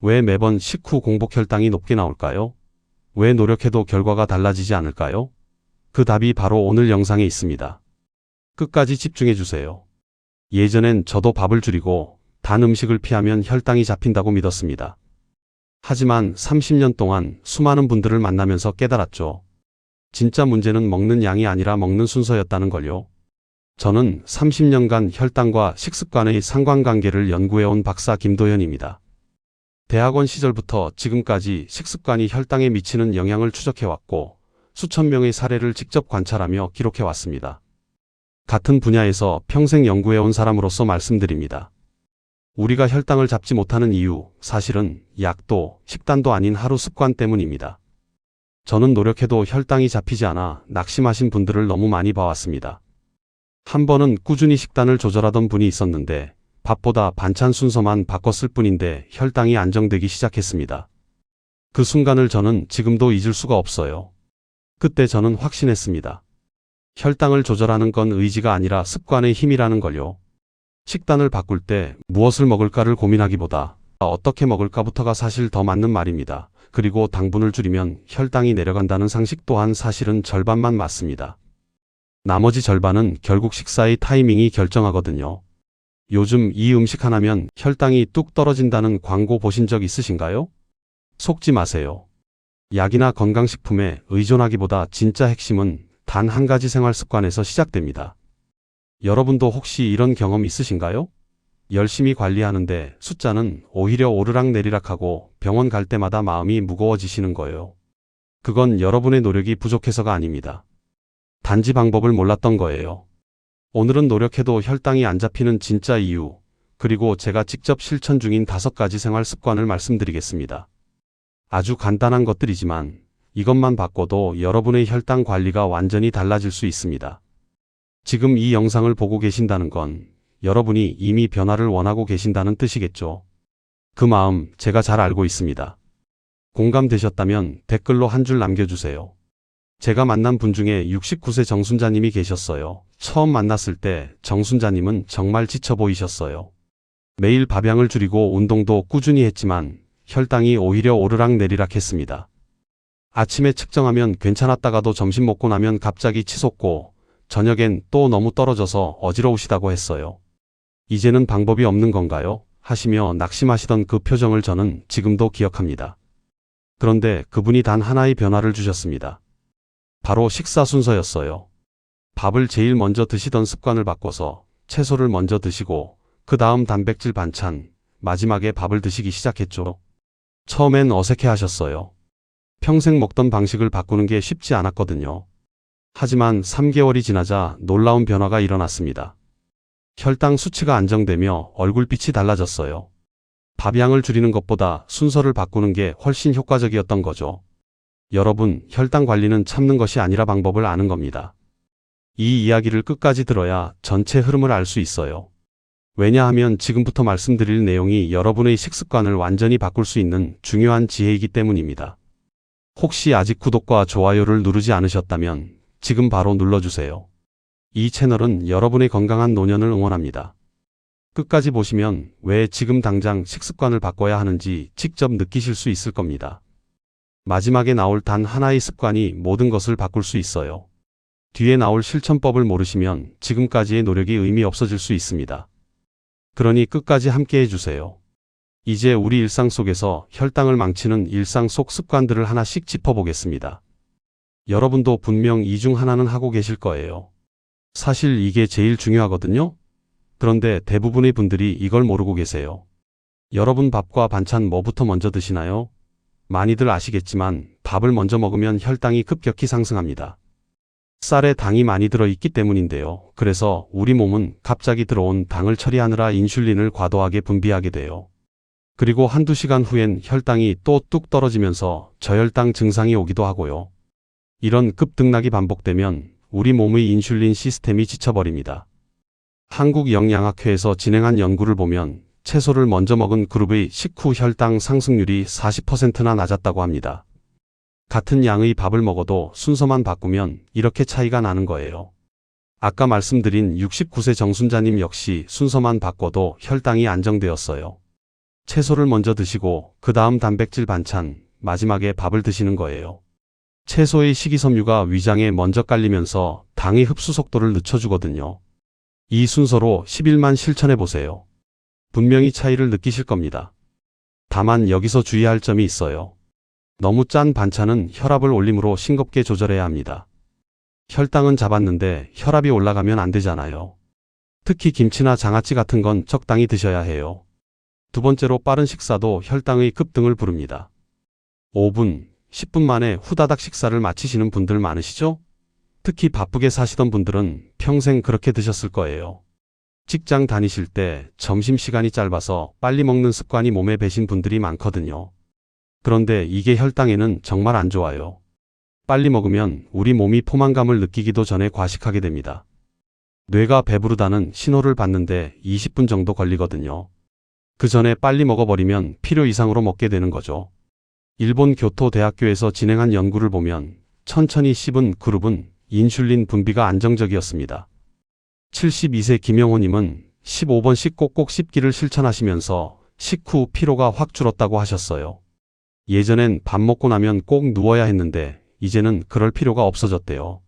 왜 매번 식후 공복 혈당이 높게 나올까요? 왜 노력해도 결과가 달라지지 않을까요? 그 답이 바로 오늘 영상에 있습니다. 끝까지 집중해 주세요. 예전엔 저도 밥을 줄이고 단 음식을 피하면 혈당이 잡힌다고 믿었습니다. 하지만 30년 동안 수많은 분들을 만나면서 깨달았죠. 진짜 문제는 먹는 양이 아니라 먹는 순서였다는 걸요. 저는 30년간 혈당과 식습관의 상관관계를 연구해온 박사 김도현입니다. 대학원 시절부터 지금까지 식습관이 혈당에 미치는 영향을 추적해왔고 수천 명의 사례를 직접 관찰하며 기록해왔습니다. 같은 분야에서 평생 연구해온 사람으로서 말씀드립니다. 우리가 혈당을 잡지 못하는 이유, 사실은 약도, 식단도 아닌 하루 습관 때문입니다. 저는 노력해도 혈당이 잡히지 않아 낙심하신 분들을 너무 많이 봐왔습니다. 한 번은 꾸준히 식단을 조절하던 분이 있었는데 밥보다 반찬 순서만 바꿨을 뿐인데 혈당이 안정되기 시작했습니다. 그 순간을 저는 지금도 잊을 수가 없어요. 그때 저는 확신했습니다. 혈당을 조절하는 건 의지가 아니라 습관의 힘이라는 걸요. 식단을 바꿀 때 무엇을 먹을까를 고민하기보다 어떻게 먹을까부터가 사실 더 맞는 말입니다. 그리고 당분을 줄이면 혈당이 내려간다는 상식 또한 사실은 절반만 맞습니다. 나머지 절반은 결국 식사의 타이밍이 결정하거든요. 요즘 이 음식 하나면 혈당이 뚝 떨어진다는 광고 보신 적 있으신가요? 속지 마세요. 약이나 건강식품에 의존하기보다 진짜 핵심은 단 한 가지 생활 습관에서 시작됩니다. 여러분도 혹시 이런 경험 있으신가요? 열심히 관리하는데 숫자는 오히려 오르락내리락하고 병원 갈 때마다 마음이 무거워지시는 거예요. 그건 여러분의 노력이 부족해서가 아닙니다. 단지 방법을 몰랐던 거예요. 오늘은 노력해도 혈당이 안 잡히는 진짜 이유, 그리고 제가 직접 실천 중인 5가지 생활 습관을 말씀드리겠습니다. 아주 간단한 것들이지만 이것만 바꿔도 여러분의 혈당 관리가 완전히 달라질 수 있습니다. 지금 이 영상을 보고 계신다는 건 여러분이 이미 변화를 원하고 계신다는 뜻이겠죠. 그 마음 제가 잘 알고 있습니다. 공감되셨다면 댓글로 한 줄 남겨주세요. 제가 만난 분 중에 69세 정순자님이 계셨어요. 처음 만났을 때 정순자님은 정말 지쳐 보이셨어요. 매일 밥양을 줄이고 운동도 꾸준히 했지만 혈당이 오히려 오르락내리락 했습니다. 아침에 측정하면 괜찮았다가도 점심 먹고 나면 갑자기 치솟고 저녁엔 또 너무 떨어져서 어지러우시다고 했어요. 이제는 방법이 없는 건가요? 하시며 낙심하시던 그 표정을 저는 지금도 기억합니다. 그런데 그분이 단 하나의 변화를 주셨습니다. 바로 식사 순서였어요. 밥을 제일 먼저 드시던 습관을 바꿔서 채소를 먼저 드시고 그 다음 단백질 반찬, 마지막에 밥을 드시기 시작했죠. 처음엔 어색해 하셨어요. 평생 먹던 방식을 바꾸는 게 쉽지 않았거든요. 하지만 3개월이 지나자 놀라운 변화가 일어났습니다. 혈당 수치가 안정되며 얼굴빛이 달라졌어요. 밥양을 줄이는 것보다 순서를 바꾸는 게 훨씬 효과적이었던 거죠. 여러분, 혈당 관리는 참는 것이 아니라 방법을 아는 겁니다. 이 이야기를 끝까지 들어야 전체 흐름을 알 수 있어요. 왜냐하면 지금부터 말씀드릴 내용이 여러분의 식습관을 완전히 바꿀 수 있는 중요한 지혜이기 때문입니다. 혹시 아직 구독과 좋아요를 누르지 않으셨다면 지금 바로 눌러주세요. 이 채널은 여러분의 건강한 노년을 응원합니다. 끝까지 보시면 왜 지금 당장 식습관을 바꿔야 하는지 직접 느끼실 수 있을 겁니다. 마지막에 나올 단 하나의 습관이 모든 것을 바꿀 수 있어요. 뒤에 나올 실천법을 모르시면 지금까지의 노력이 의미 없어질 수 있습니다. 그러니 끝까지 함께 해주세요. 이제 우리 일상 속에서 혈당을 망치는 일상 속 습관들을 하나씩 짚어보겠습니다. 여러분도 분명 이 중 하나는 하고 계실 거예요. 사실 이게 제일 중요하거든요. 그런데 대부분의 분들이 이걸 모르고 계세요. 여러분 밥과 반찬 뭐부터 먼저 드시나요? 많이들 아시겠지만 밥을 먼저 먹으면 혈당이 급격히 상승합니다. 쌀에 당이 많이 들어있기 때문인데요. 그래서 우리 몸은 갑자기 들어온 당을 처리하느라 인슐린을 과도하게 분비하게 돼요. 그리고 한두 시간 후엔 혈당이 또 뚝 떨어지면서 저혈당 증상이 오기도 하고요. 이런 급등락이 반복되면 우리 몸의 인슐린 시스템이 지쳐버립니다. 한국영양학회에서 진행한 연구를 보면 채소를 먼저 먹은 그룹의 식후 혈당 상승률이 40%나 낮았다고 합니다. 같은 양의 밥을 먹어도 순서만 바꾸면 이렇게 차이가 나는 거예요. 아까 말씀드린 69세 정순자님 역시 순서만 바꿔도 혈당이 안정되었어요. 채소를 먼저 드시고 그 다음 단백질 반찬, 마지막에 밥을 드시는 거예요. 채소의 식이섬유가 위장에 먼저 깔리면서 당의 흡수 속도를 늦춰주거든요. 이 순서로 10일만 실천해 보세요. 분명히 차이를 느끼실 겁니다. 다만 여기서 주의할 점이 있어요. 너무 짠 반찬은 혈압을 올림으로 싱겁게 조절해야 합니다. 혈당은 잡았는데 혈압이 올라가면 안 되잖아요. 특히 김치나 장아찌 같은 건 적당히 드셔야 해요. 두 번째로 빠른 식사도 혈당의 급등을 부릅니다. 5분, 10분 만에 후다닥 식사를 마치시는 분들 많으시죠? 특히 바쁘게 사시던 분들은 평생 그렇게 드셨을 거예요. 직장 다니실 때 점심시간이 짧아서 빨리 먹는 습관이 몸에 배신 분들이 많거든요. 그런데 이게 혈당에는 정말 안 좋아요. 빨리 먹으면 우리 몸이 포만감을 느끼기도 전에 과식하게 됩니다. 뇌가 배부르다는 신호를 받는데 20분 정도 걸리거든요. 그 전에 빨리 먹어버리면 필요 이상으로 먹게 되는 거죠. 일본 교토대학교에서 진행한 연구를 보면 천천히 씹은 그룹은 인슐린 분비가 안정적이었습니다. 72세 김영호님은 15번씩 꼭꼭 씹기를 실천하시면서 식후 피로가 확 줄었다고 하셨어요. 예전엔 밥 먹고 나면 꼭 누워야 했는데 이제는 그럴 필요가 없어졌대요.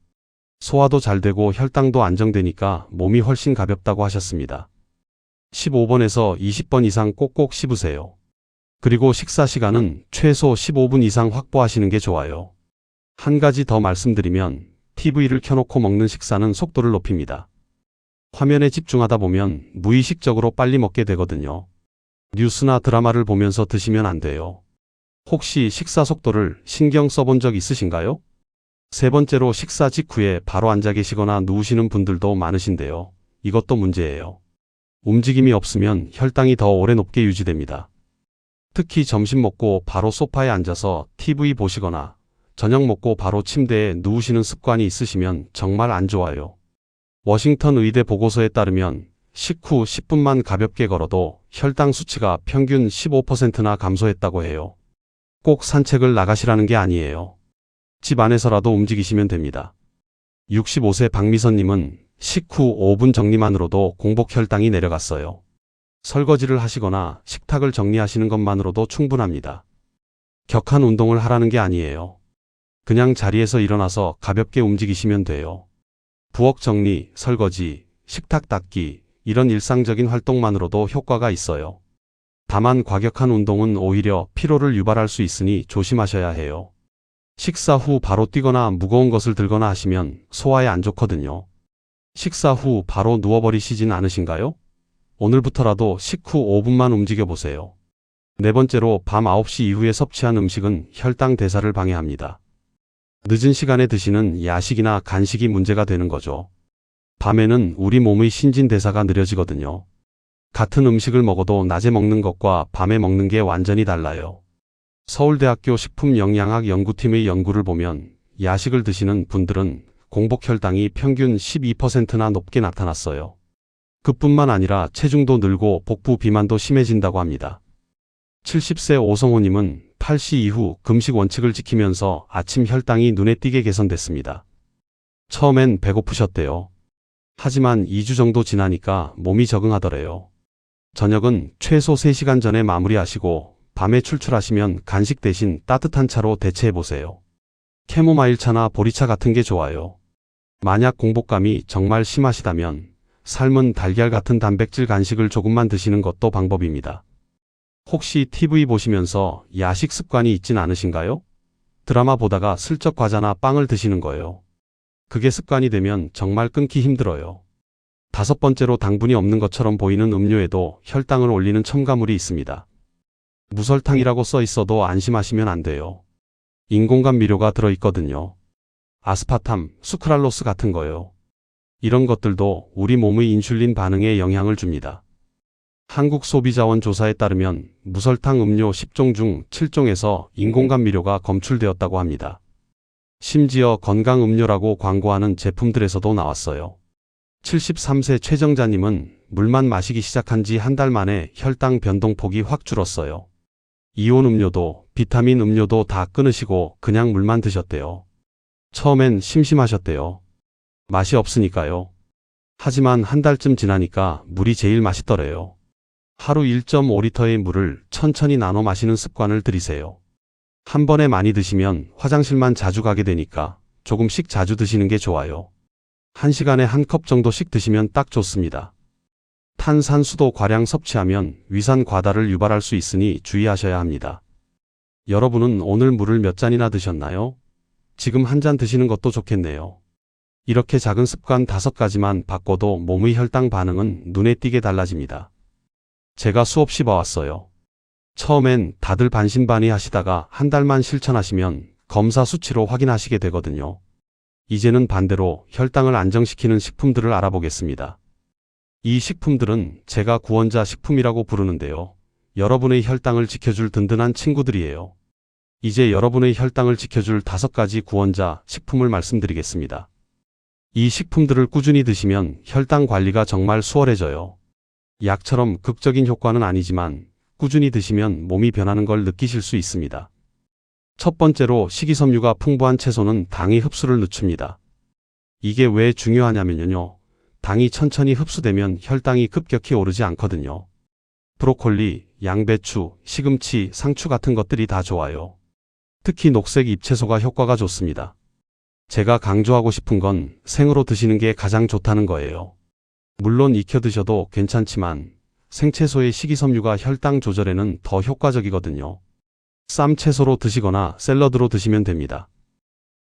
소화도 잘 되고 혈당도 안정되니까 몸이 훨씬 가볍다고 하셨습니다. 15번에서 20번 이상 꼭꼭 씹으세요. 그리고 식사 시간은 최소 15분 이상 확보하시는 게 좋아요. 한 가지 더 말씀드리면 TV를 켜놓고 먹는 식사는 속도를 높입니다. 화면에 집중하다 보면 무의식적으로 빨리 먹게 되거든요. 뉴스나 드라마를 보면서 드시면 안 돼요. 혹시 식사 속도를 신경 써본 적 있으신가요? 세 번째로 식사 직후에 바로 앉아 계시거나 누우시는 분들도 많으신데요. 이것도 문제예요. 움직임이 없으면 혈당이 더 오래 높게 유지됩니다. 특히 점심 먹고 바로 소파에 앉아서 TV 보시거나 저녁 먹고 바로 침대에 누우시는 습관이 있으시면 정말 안 좋아요. 워싱턴 의대 보고서에 따르면 식후 10분만 가볍게 걸어도 혈당 수치가 평균 15%나 감소했다고 해요. 꼭 산책을 나가시라는 게 아니에요. 집 안에서라도 움직이시면 됩니다. 65세 박미선님은 식후 5분 정리만으로도 공복 혈당이 내려갔어요. 설거지를 하시거나 식탁을 정리하시는 것만으로도 충분합니다. 격한 운동을 하라는 게 아니에요. 그냥 자리에서 일어나서 가볍게 움직이시면 돼요. 부엌 정리, 설거지, 식탁 닦기, 이런 일상적인 활동만으로도 효과가 있어요. 다만 과격한 운동은 오히려 피로를 유발할 수 있으니 조심하셔야 해요. 식사 후 바로 뛰거나 무거운 것을 들거나 하시면 소화에 안 좋거든요. 식사 후 바로 누워버리시진 않으신가요? 오늘부터라도 식후 5분만 움직여보세요. 네 번째로 밤 9시 이후에 섭취한 음식은 혈당 대사를 방해합니다. 늦은 시간에 드시는 야식이나 간식이 문제가 되는 거죠. 밤에는 우리 몸의 신진대사가 느려지거든요. 같은 음식을 먹어도 낮에 먹는 것과 밤에 먹는 게 완전히 달라요. 서울대학교 식품영양학 연구팀의 연구를 보면 야식을 드시는 분들은 공복 혈당이 평균 12%나 높게 나타났어요. 그뿐만 아니라 체중도 늘고 복부 비만도 심해진다고 합니다. 70세 오성호님은 8시 이후 금식 원칙을 지키면서 아침 혈당이 눈에 띄게 개선됐습니다. 처음엔 배고프셨대요. 하지만 2주 정도 지나니까 몸이 적응하더래요. 저녁은 최소 3시간 전에 마무리하시고 밤에 출출하시면 간식 대신 따뜻한 차로 대체해보세요. 캐모마일 차나 보리차 같은 게 좋아요. 만약 공복감이 정말 심하시다면 삶은 달걀 같은 단백질 간식을 조금만 드시는 것도 방법입니다. 혹시 TV 보시면서 야식 습관이 있진 않으신가요? 드라마 보다가 슬쩍 과자나 빵을 드시는 거예요. 그게 습관이 되면 정말 끊기 힘들어요. 다섯 번째로 당분이 없는 것처럼 보이는 음료에도 혈당을 올리는 첨가물이 있습니다. 무설탕이라고 써 있어도 안심하시면 안 돼요. 인공감 미료가 들어있거든요. 아스파탐, 수크랄로스 같은 거요. 이런 것들도 우리 몸의 인슐린 반응에 영향을 줍니다. 한국소비자원 조사에 따르면 무설탕 음료 10종 중 7종에서 인공감 미료가 검출되었다고 합니다. 심지어 건강 음료라고 광고하는 제품들에서도 나왔어요. 73세 최정자님은 물만 마시기 시작한 지 한 달 만에 혈당 변동폭이 확 줄었어요. 이온 음료도 비타민 음료도 다 끊으시고 그냥 물만 드셨대요. 처음엔 심심하셨대요. 맛이 없으니까요. 하지만 한 달쯤 지나니까 물이 제일 맛있더래요. 하루 1.5리터의 물을 천천히 나눠 마시는 습관을 들이세요. 한 번에 많이 드시면 화장실만 자주 가게 되니까 조금씩 자주 드시는 게 좋아요. 1시간에 한 컵 정도씩 드시면 딱 좋습니다. 탄산수도 과량 섭취하면 위산 과다를 유발할 수 있으니 주의하셔야 합니다. 여러분은 오늘 물을 몇 잔이나 드셨나요? 지금 한 잔 드시는 것도 좋겠네요. 이렇게 작은 습관 5가지만 바꿔도 몸의 혈당 반응은 눈에 띄게 달라집니다. 제가 수없이 봐왔어요. 처음엔 다들 반신반의 하시다가 한 달만 실천하시면 검사 수치로 확인하시게 되거든요. 이제는 반대로 혈당을 안정시키는 식품들을 알아보겠습니다. 이 식품들은 제가 구원자 식품이라고 부르는데요. 여러분의 혈당을 지켜줄 든든한 친구들이에요. 이제 여러분의 혈당을 지켜줄 5가지 구원자 식품을 말씀드리겠습니다. 이 식품들을 꾸준히 드시면 혈당 관리가 정말 수월해져요. 약처럼 극적인 효과는 아니지만 꾸준히 드시면 몸이 변하는 걸 느끼실 수 있습니다. 첫 번째로 식이섬유가 풍부한 채소는 당의 흡수를 늦춥니다. 이게 왜 중요하냐면요. 당이 천천히 흡수되면 혈당이 급격히 오르지 않거든요. 브로콜리, 양배추, 시금치, 상추 같은 것들이 다 좋아요. 특히 녹색 잎채소가 효과가 좋습니다. 제가 강조하고 싶은 건 생으로 드시는 게 가장 좋다는 거예요. 물론 익혀 드셔도 괜찮지만 생채소의 식이섬유가 혈당 조절에는 더 효과적이거든요. 쌈채소로 드시거나 샐러드로 드시면 됩니다.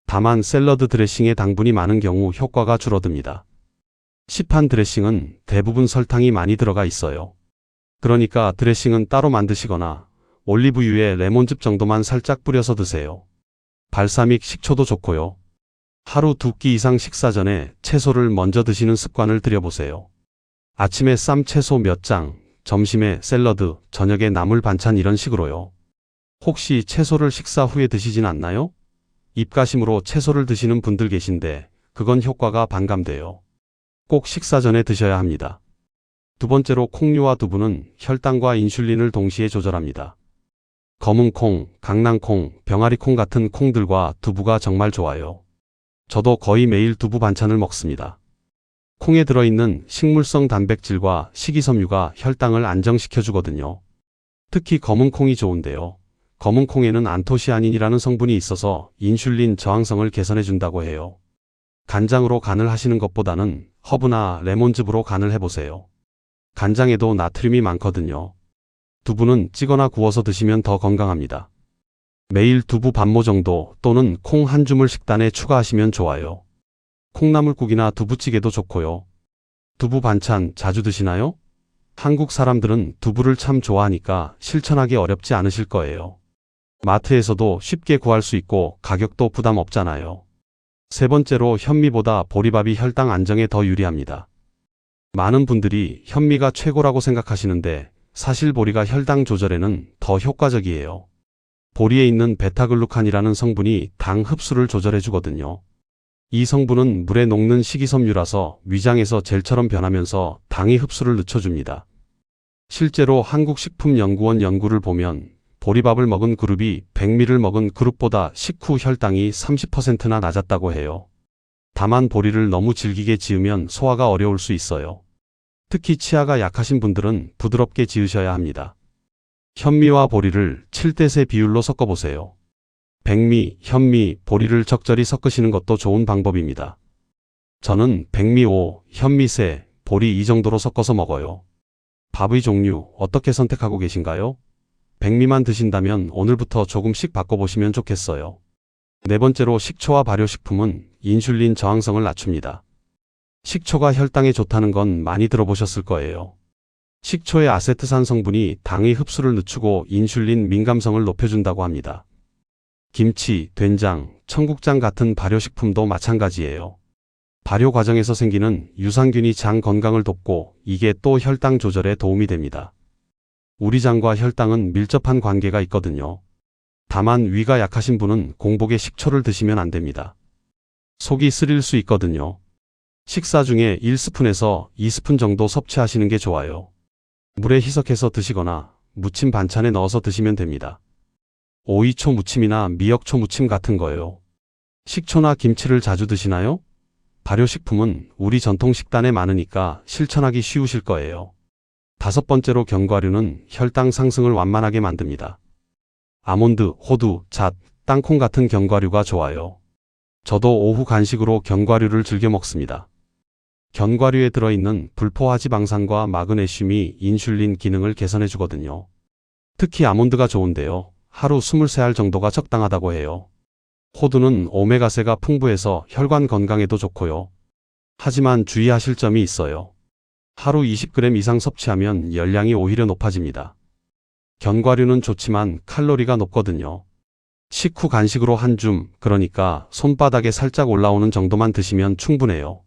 다만 샐러드 드레싱에 당분이 많은 경우 효과가 줄어듭니다. 시판 드레싱은 대부분 설탕이 많이 들어가 있어요. 그러니까 드레싱은 따로 만드시거나 올리브유에 레몬즙 정도만 살짝 뿌려서 드세요. 발사믹 식초도 좋고요. 하루 2끼 이상 식사 전에 채소를 먼저 드시는 습관을 들여보세요. 아침에 쌈 채소 몇 장, 점심에 샐러드, 저녁에 나물 반찬 이런 식으로요. 혹시 채소를 식사 후에 드시진 않나요? 입가심으로 채소를 드시는 분들 계신데 그건 효과가 반감돼요. 꼭 식사 전에 드셔야 합니다. 두 번째로 콩류와 두부는 혈당과 인슐린을 동시에 조절합니다. 검은콩, 강낭콩, 병아리콩 같은 콩들과 두부가 정말 좋아요. 저도 거의 매일 두부 반찬을 먹습니다. 콩에 들어있는 식물성 단백질과 식이섬유가 혈당을 안정시켜주거든요. 특히 검은콩이 좋은데요. 검은콩에는 안토시아닌이라는 성분이 있어서 인슐린 저항성을 개선해준다고 해요. 간장으로 간을 하시는 것보다는 허브나 레몬즙으로 간을 해보세요. 간장에도 나트륨이 많거든요. 두부는 찌거나 구워서 드시면 더 건강합니다. 매일 두부 반모 정도 또는 콩 한 줌을 식단에 추가하시면 좋아요. 콩나물국이나 두부찌개도 좋고요. 두부 반찬 자주 드시나요? 한국 사람들은 두부를 참 좋아하니까 실천하기 어렵지 않으실 거예요. 마트에서도 쉽게 구할 수 있고 가격도 부담 없잖아요. 세 번째로 현미보다 보리밥이 혈당 안정에 더 유리합니다. 많은 분들이 현미가 최고라고 생각하시는데 사실 보리가 혈당 조절에는 더 효과적이에요. 보리에 있는 베타글루칸이라는 성분이 당 흡수를 조절해 주거든요. 이 성분은 물에 녹는 식이섬유라서 위장에서 젤처럼 변하면서 당의 흡수를 늦춰줍니다. 실제로 한국식품연구원 연구를 보면 보리밥을 먹은 그룹이 백미를 먹은 그룹보다 식후 혈당이 30%나 낮았다고 해요. 다만 보리를 너무 질기게 지으면 소화가 어려울 수 있어요. 특히 치아가 약하신 분들은 부드럽게 지으셔야 합니다. 현미와 보리를 7대4 비율로 섞어보세요. 백미, 현미, 보리를 적절히 섞으시는 것도 좋은 방법입니다. 저는 백미 5, 현미 3, 보리 2 정도로 섞어서 먹어요. 밥의 종류 어떻게 선택하고 계신가요? 백미만 드신다면 오늘부터 조금씩 바꿔보시면 좋겠어요. 네 번째로 식초와 발효식품은 인슐린 저항성을 낮춥니다. 식초가 혈당에 좋다는 건 많이 들어보셨을 거예요. 식초의 아세트산 성분이 당의 흡수를 늦추고 인슐린 민감성을 높여준다고 합니다. 김치, 된장, 청국장 같은 발효식품도 마찬가지예요. 발효 과정에서 생기는 유산균이 장 건강을 돕고 이게 또 혈당 조절에 도움이 됩니다. 우리 장과 혈당은 밀접한 관계가 있거든요. 다만 위가 약하신 분은 공복에 식초를 드시면 안 됩니다. 속이 쓰릴 수 있거든요. 식사 중에 1스푼에서 2스푼 정도 섭취하시는 게 좋아요. 물에 희석해서 드시거나 무침 반찬에 넣어서 드시면 됩니다. 오이초 무침이나 미역초 무침 같은 거요. 식초나 김치를 자주 드시나요? 발효식품은 우리 전통 식단에 많으니까 실천하기 쉬우실 거예요. 5번째로 견과류는 혈당 상승을 완만하게 만듭니다. 아몬드, 호두, 잣, 땅콩 같은 견과류가 좋아요. 저도 오후 간식으로 견과류를 즐겨 먹습니다. 견과류에 들어있는 불포화지방산과 마그네슘이 인슐린 기능을 개선해 주거든요. 특히 아몬드가 좋은데요. 하루 23알 정도가 적당하다고 해요. 호두는 오메가세가 풍부해서 혈관 건강에도 좋고요. 하지만 주의하실 점이 있어요. 하루 20g 이상 섭취하면 열량이 오히려 높아집니다. 견과류는 좋지만 칼로리가 높거든요. 식후 간식으로 한 줌, 그러니까 손바닥에 살짝 올라오는 정도만 드시면 충분해요.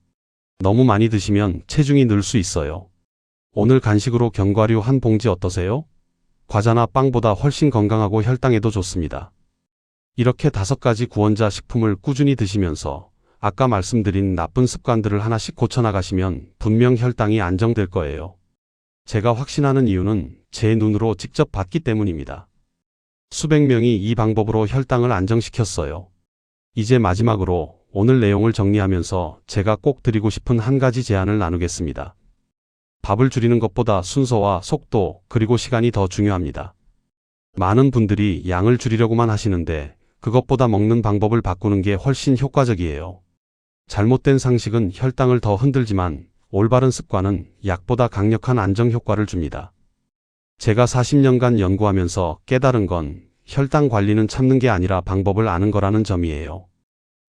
너무 많이 드시면 체중이 늘 수 있어요. 오늘 간식으로 견과류 한 봉지 어떠세요? 과자나 빵보다 훨씬 건강하고 혈당에도 좋습니다. 이렇게 5가지 구원자 식품을 꾸준히 드시면서 아까 말씀드린 나쁜 습관들을 하나씩 고쳐나가시면 분명 혈당이 안정될 거예요. 제가 확신하는 이유는 제 눈으로 직접 봤기 때문입니다. 수백 명이 이 방법으로 혈당을 안정시켰어요. 이제 마지막으로 오늘 내용을 정리하면서 제가 꼭 드리고 싶은 한 가지 제안을 나누겠습니다. 밥을 줄이는 것보다 순서와 속도 그리고 시간이 더 중요합니다. 많은 분들이 양을 줄이려고만 하시는데 그것보다 먹는 방법을 바꾸는 게 훨씬 효과적이에요. 잘못된 상식은 혈당을 더 흔들지만 올바른 습관은 약보다 강력한 안정 효과를 줍니다. 제가 40년간 연구하면서 깨달은 건 혈당 관리는 참는 게 아니라 방법을 아는 거라는 점이에요.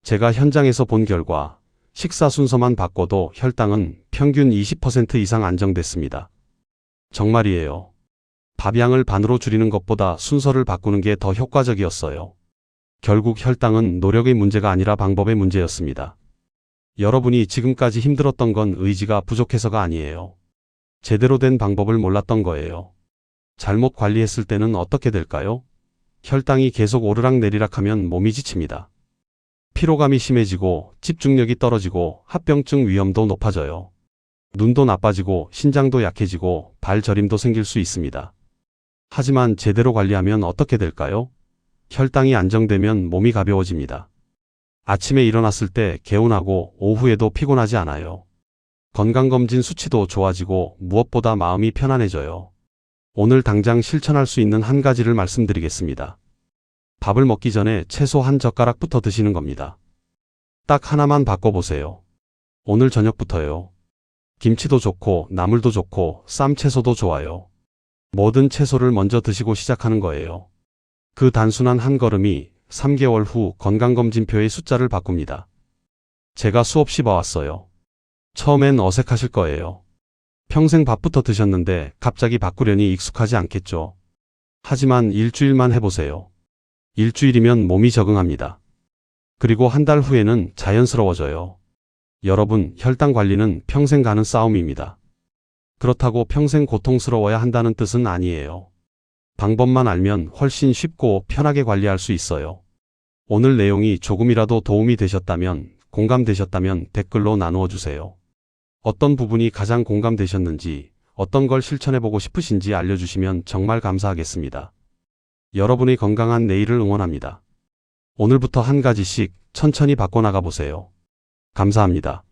제가 현장에서 본 결과 식사 순서만 바꿔도 혈당은 평균 20% 이상 안정됐습니다. 정말이에요. 밥양을 반으로 줄이는 것보다 순서를 바꾸는 게 더 효과적이었어요. 결국 혈당은 노력의 문제가 아니라 방법의 문제였습니다. 여러분이 지금까지 힘들었던 건 의지가 부족해서가 아니에요. 제대로 된 방법을 몰랐던 거예요. 잘못 관리했을 때는 어떻게 될까요? 혈당이 계속 오르락내리락하면 몸이 지칩니다. 피로감이 심해지고 집중력이 떨어지고 합병증 위험도 높아져요. 눈도 나빠지고 신장도 약해지고 발저림도 생길 수 있습니다. 하지만 제대로 관리하면 어떻게 될까요? 혈당이 안정되면 몸이 가벼워집니다. 아침에 일어났을 때 개운하고 오후에도 피곤하지 않아요. 건강검진 수치도 좋아지고 무엇보다 마음이 편안해져요. 오늘 당장 실천할 수 있는 한 가지를 말씀드리겠습니다. 밥을 먹기 전에 채소 한 젓가락부터 드시는 겁니다. 딱 하나만 바꿔보세요. 오늘 저녁부터요. 김치도 좋고 나물도 좋고 쌈채소도 좋아요. 모든 채소를 먼저 드시고 시작하는 거예요. 그 단순한 한 걸음이 3개월 후 건강검진표의 숫자를 바꿉니다. 제가 수없이 봐왔어요. 처음엔 어색하실 거예요. 평생 밥부터 드셨는데 갑자기 바꾸려니 익숙하지 않겠죠. 하지만 일주일만 해보세요. 일주일이면 몸이 적응합니다. 그리고 한 달 후에는 자연스러워져요. 여러분, 혈당 관리는 평생 가는 싸움입니다. 그렇다고 평생 고통스러워야 한다는 뜻은 아니에요. 방법만 알면 훨씬 쉽고 편하게 관리할 수 있어요. 오늘 내용이 조금이라도 도움이 되셨다면, 공감되셨다면 댓글로 나누어 주세요. 어떤 부분이 가장 공감되셨는지, 어떤 걸 실천해보고 싶으신지 알려주시면 정말 감사하겠습니다. 여러분의 건강한 내일을 응원합니다. 오늘부터 한 가지씩 천천히 바꿔나가 보세요. 감사합니다.